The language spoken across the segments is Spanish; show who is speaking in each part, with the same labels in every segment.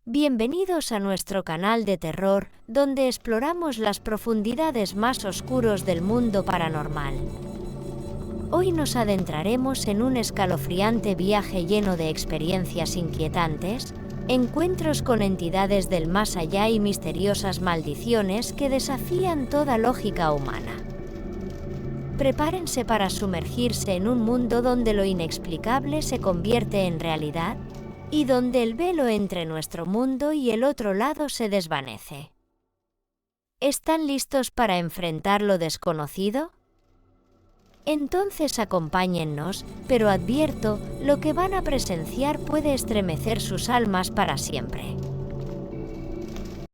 Speaker 1: Bienvenidos a nuestro canal de terror, donde exploramos las profundidades más oscuros del mundo paranormal. Hoy nos adentraremos en un escalofriante viaje lleno de experiencias inquietantes, encuentros con entidades del más allá y misteriosas maldiciones que desafían toda lógica humana. Prepárense para sumergirse en un mundo donde lo inexplicable se convierte en realidad y donde el velo entre nuestro mundo y el otro lado se desvanece. ¿Están listos para enfrentar lo desconocido? Entonces acompáñennos, pero advierto, lo que van a presenciar puede estremecer sus almas para siempre.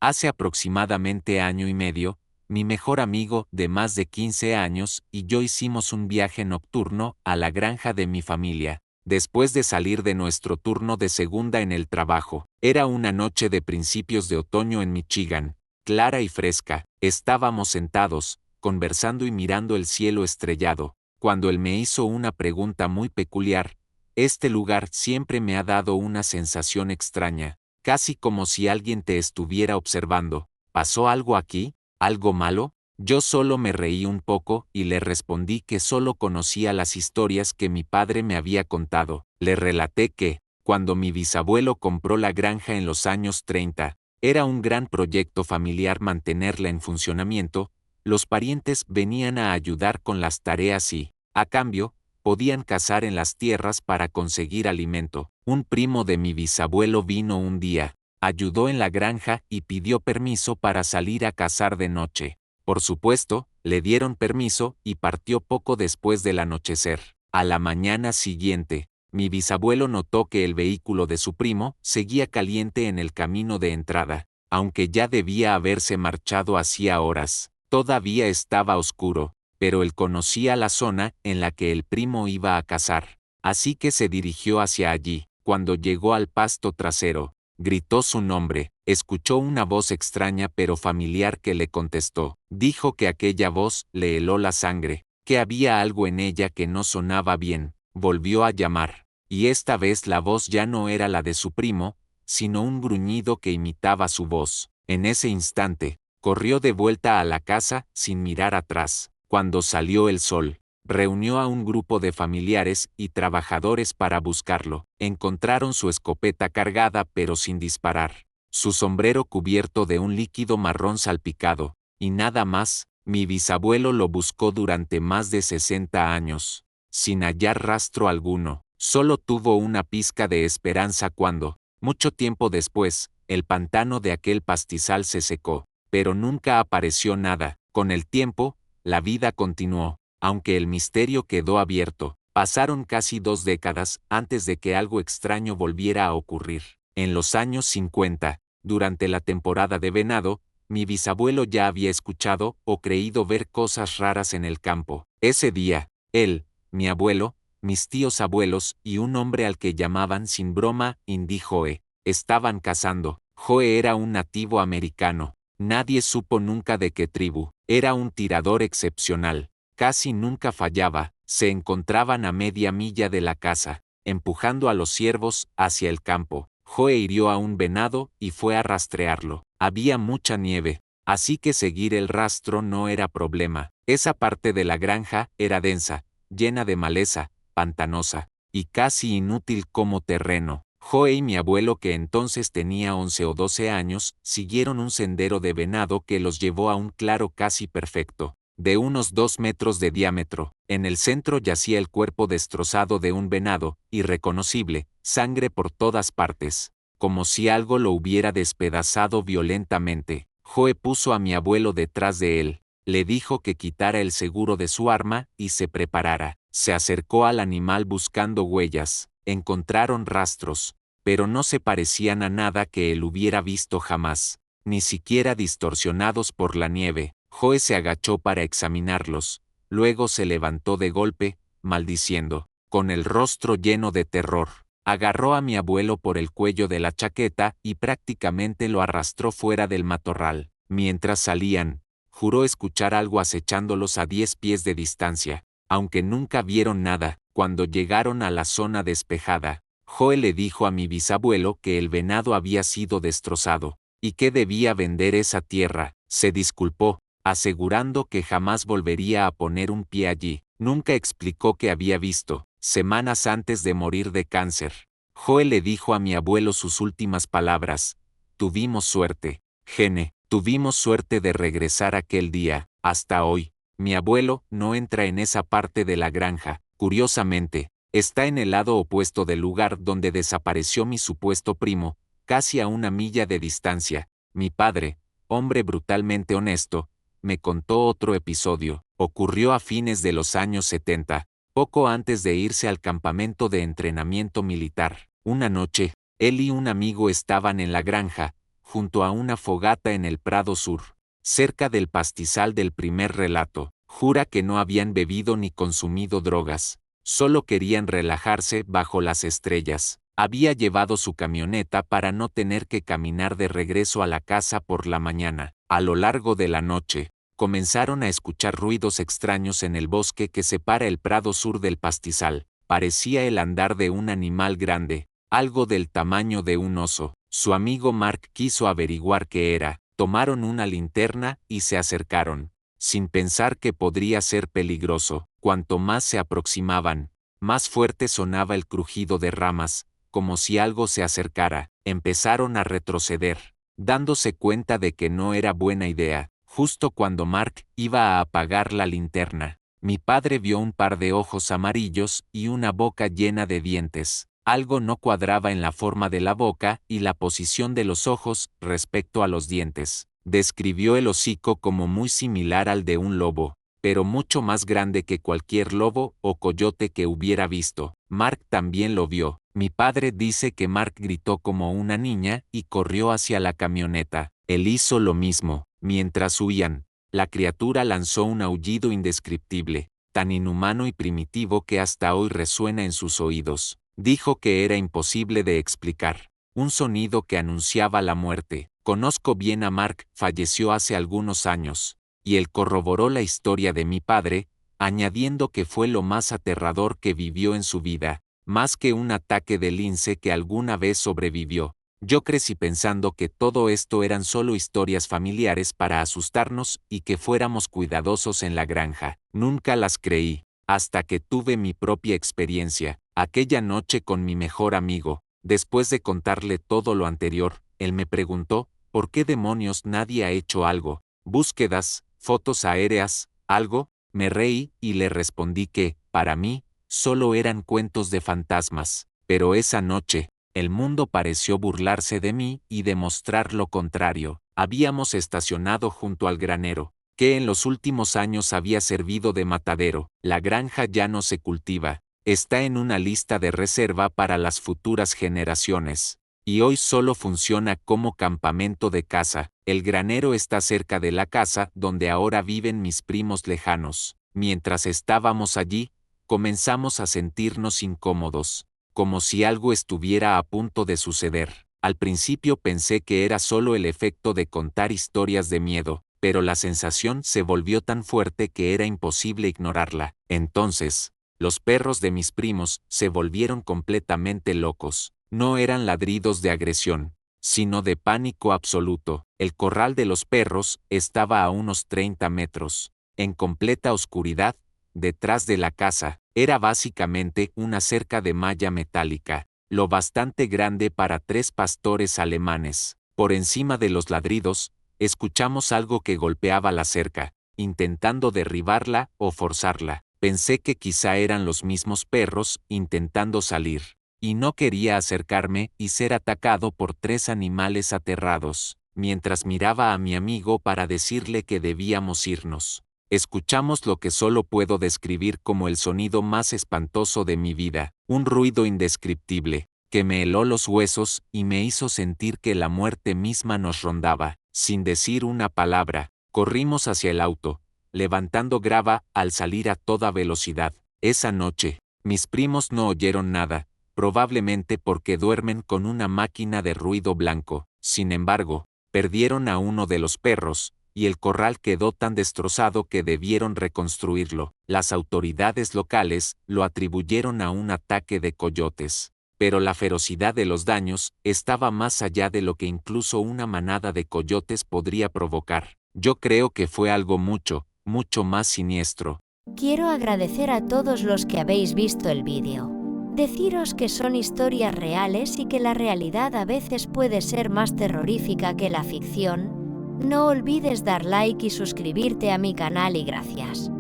Speaker 2: Hace aproximadamente año y medio, mi mejor amigo de más de 15 años y yo hicimos un viaje nocturno a la granja de mi familia. Después de salir de nuestro turno de segunda en el trabajo, era una noche de principios de otoño en Michigan, clara y fresca. Estábamos sentados, conversando y mirando el cielo estrellado, cuando él me hizo una pregunta muy peculiar. Este lugar siempre me ha dado una sensación extraña, casi como si alguien te estuviera observando. ¿Pasó algo aquí? ¿Algo malo? Yo solo me reí un poco y le respondí que solo conocía las historias que mi padre me había contado. Le relaté que, cuando mi bisabuelo compró la granja en los años 30, era un gran proyecto familiar mantenerla en funcionamiento. Los parientes venían a ayudar con las tareas y, a cambio, podían cazar en las tierras para conseguir alimento. Un primo de mi bisabuelo vino un día, ayudó en la granja y pidió permiso para salir a cazar de noche. Por supuesto, le dieron permiso y partió poco después del anochecer. A la mañana siguiente, mi bisabuelo notó que el vehículo de su primo seguía caliente en el camino de entrada, aunque ya debía haberse marchado hacía horas. Todavía estaba oscuro, pero él conocía la zona en la que el primo iba a cazar, así que se dirigió hacia allí. Cuando llegó al pasto trasero, gritó su nombre. Escuchó una voz extraña pero familiar que le contestó. Dijo que aquella voz le heló la sangre, que había algo en ella que no sonaba bien. Volvió a llamar, y esta vez la voz ya no era la de su primo, sino un gruñido que imitaba su voz. En ese instante, corrió de vuelta a la casa sin mirar atrás. Cuando salió el sol, reunió a un grupo de familiares y trabajadores para buscarlo. Encontraron su escopeta cargada pero sin disparar, su sombrero cubierto de un líquido marrón salpicado, y nada más. Mi bisabuelo lo buscó durante más de 60 años, sin hallar rastro alguno. Solo tuvo una pizca de esperanza cuando, mucho tiempo después, el pantano de aquel pastizal se secó, pero nunca apareció nada. Con el tiempo, la vida continuó, aunque el misterio quedó abierto. Pasaron casi 2 décadas antes de que algo extraño volviera a ocurrir. En los años 50, durante la temporada de venado, mi bisabuelo ya había escuchado o creído ver cosas raras en el campo. Ese día, él, mi abuelo, mis tíos abuelos y un hombre al que llamaban sin broma Indy Joe, estaban cazando. Joe era un nativo americano. Nadie supo nunca de qué tribu. Era un tirador excepcional. Casi nunca fallaba. Se encontraban a media milla de la casa, empujando a los ciervos hacia el campo. Joe hirió a un venado y fue a rastrearlo. Había mucha nieve, así que seguir el rastro no era problema. Esa parte de la granja era densa, llena de maleza, pantanosa, y casi inútil como terreno. Joe y mi abuelo, que entonces tenía 11 o 12 años, siguieron un sendero de venado que los llevó a un claro casi perfecto, de unos 2 metros de diámetro. En el centro yacía el cuerpo destrozado de un venado, irreconocible, sangre por todas partes, como si algo lo hubiera despedazado violentamente. Joe puso a mi abuelo detrás de él, le dijo que quitara el seguro de su arma y se preparara. Se acercó al animal buscando huellas. Encontraron rastros, pero no se parecían a nada que él hubiera visto jamás, ni siquiera distorsionados por la nieve. Joe se agachó para examinarlos, luego se levantó de golpe, maldiciendo, con el rostro lleno de terror. Agarró a mi abuelo por el cuello de la chaqueta y prácticamente lo arrastró fuera del matorral. Mientras salían, juró escuchar algo acechándolos a 10 pies de distancia, aunque nunca vieron nada. Cuando llegaron a la zona despejada, Joe le dijo a mi bisabuelo que el venado había sido destrozado, y que debía vender esa tierra. Se disculpó, asegurando que jamás volvería a poner un pie allí. Nunca explicó que había visto, semanas antes de morir de cáncer. Joe le dijo a mi abuelo sus últimas palabras: tuvimos suerte, Gene, tuvimos suerte de regresar aquel día. Hasta hoy, mi abuelo no entra en esa parte de la granja. Curiosamente, está en el lado opuesto del lugar donde desapareció mi supuesto primo, casi a 1 milla de distancia. Mi padre, hombre brutalmente honesto, me contó otro episodio. Ocurrió a fines de los años 70, poco antes de irse al campamento de entrenamiento militar. Una noche, él y un amigo estaban en la granja, junto a una fogata en el Prado Sur, cerca del pastizal del primer relato. Jura que no habían bebido ni consumido drogas, solo querían relajarse bajo las estrellas. Había llevado su camioneta para no tener que caminar de regreso a la casa por la mañana. A lo largo de la noche, comenzaron a escuchar ruidos extraños en el bosque que separa el Prado Sur del pastizal. Parecía el andar de un animal grande, algo del tamaño de un oso. Su amigo Mark quiso averiguar qué era. Tomaron una linterna y se acercaron, sin pensar que podría ser peligroso. Cuanto más se aproximaban, más fuerte sonaba el crujido de ramas, como si algo se acercara. Empezaron a retroceder, dándose cuenta de que no era buena idea. Justo cuando Mark iba a apagar la linterna, mi padre vio un par de ojos amarillos y una boca llena de dientes. Algo no cuadraba en la forma de la boca y la posición de los ojos respecto a los dientes. Describió el hocico como muy similar al de un lobo, pero mucho más grande que cualquier lobo o coyote que hubiera visto. Mark también lo vio. Mi padre dice que Mark gritó como una niña y corrió hacia la camioneta. Él hizo lo mismo. Mientras huían, la criatura lanzó un aullido indescriptible, tan inhumano y primitivo que hasta hoy resuena en sus oídos. Dijo que era imposible de explicar. Un sonido que anunciaba la muerte. Conozco bien a Mark, falleció hace algunos años, y él corroboró la historia de mi padre, añadiendo que fue lo más aterrador que vivió en su vida, más que un ataque de lince que alguna vez sobrevivió. Yo crecí pensando que todo esto eran solo historias familiares para asustarnos y que fuéramos cuidadosos en la granja. Nunca las creí, hasta que tuve mi propia experiencia, aquella noche con mi mejor amigo. Después de contarle todo lo anterior, él me preguntó, ¿por qué demonios nadie ha hecho algo? ¿Búsquedas, fotos aéreas, algo? Me reí y le respondí que, para mí, solo eran cuentos de fantasmas. Pero esa noche, el mundo pareció burlarse de mí y demostrar lo contrario. Habíamos estacionado junto al granero, que en los últimos años había servido de matadero. La granja ya no se cultiva, está en una lista de reserva para las futuras generaciones, y hoy solo funciona como campamento de caza. El granero está cerca de la casa donde ahora viven mis primos lejanos. Mientras estábamos allí, comenzamos a sentirnos incómodos, como si algo estuviera a punto de suceder. Al principio pensé que era solo el efecto de contar historias de miedo, pero la sensación se volvió tan fuerte que era imposible ignorarla. Entonces, los perros de mis primos se volvieron completamente locos. No eran ladridos de agresión, sino de pánico absoluto. El corral de los perros estaba a unos 30 metros, en completa oscuridad, detrás de la casa. Era básicamente una cerca de malla metálica, lo bastante grande para 3 pastores alemanes. Por encima de los ladridos, escuchamos algo que golpeaba la cerca, intentando derribarla o forzarla. Pensé que quizá eran los mismos perros intentando salir, y no quería acercarme y ser atacado por 3 animales aterrados. Mientras miraba a mi amigo para decirle que debíamos irnos, escuchamos lo que solo puedo describir como el sonido más espantoso de mi vida, un ruido indescriptible, que me heló los huesos y me hizo sentir que la muerte misma nos rondaba. Sin decir una palabra, corrimos hacia el auto, levantando grava al salir a toda velocidad. Esa noche, mis primos no oyeron nada, probablemente porque duermen con una máquina de ruido blanco. Sin embargo, perdieron a uno de los perros, y el corral quedó tan destrozado que debieron reconstruirlo. Las autoridades locales lo atribuyeron a un ataque de coyotes. pero la ferocidad de los daños estaba más allá de lo que incluso una manada de coyotes podría provocar. Yo creo que fue algo mucho, mucho más siniestro.
Speaker 1: Quiero agradecer a todos los que habéis visto el vídeo. Deciros que son historias reales y que la realidad a veces puede ser más terrorífica que la ficción. No olvides dar like y suscribirte a mi canal y gracias.